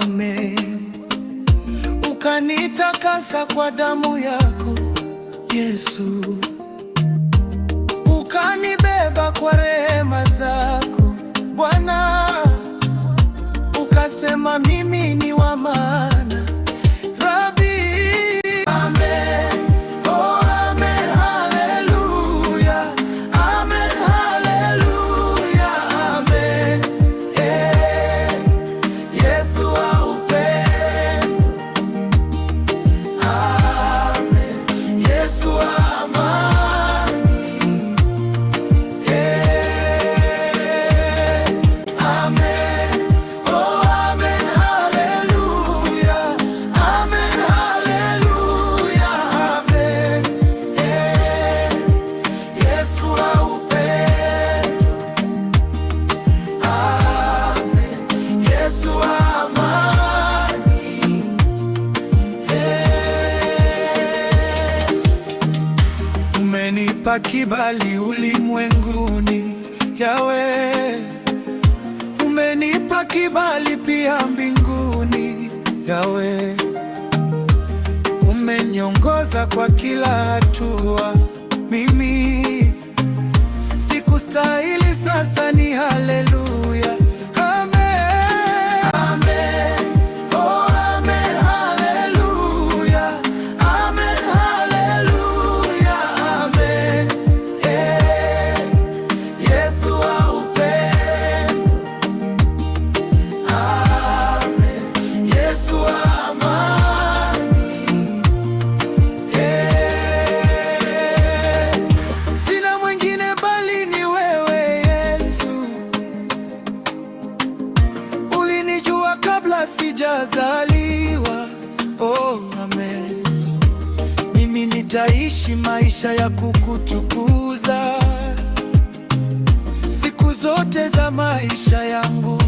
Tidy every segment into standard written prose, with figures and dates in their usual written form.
amen. Ukanitakasa kwa damu yako Yesu, ukanibeba kwa rehema zako Bwana, ukasema mimi ni wa maana. Umenipa kibali ulimwenguni Yawe, umenipa kibali pia mbinguni Yawe, umeniongoza kwa kila hatua. Mimi sikustahili, sasa ni haleluya. Sijazaliwa, oh amen. Mimi nitaishi maisha ya kukutukuza siku zote za maisha yangu.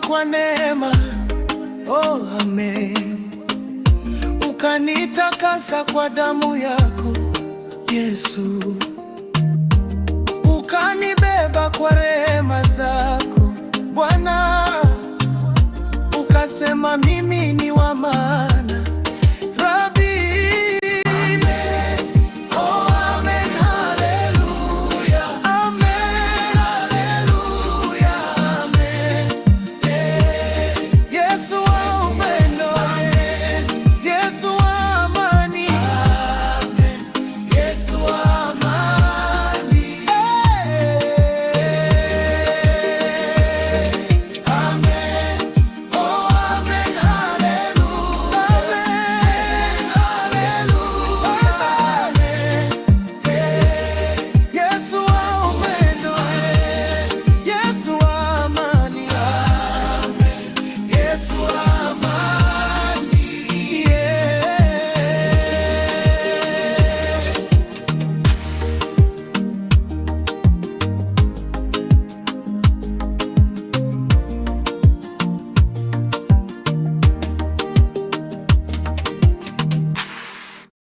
Kwa neema, oh amen. Ukanitakasa kwa damu yako Yesu.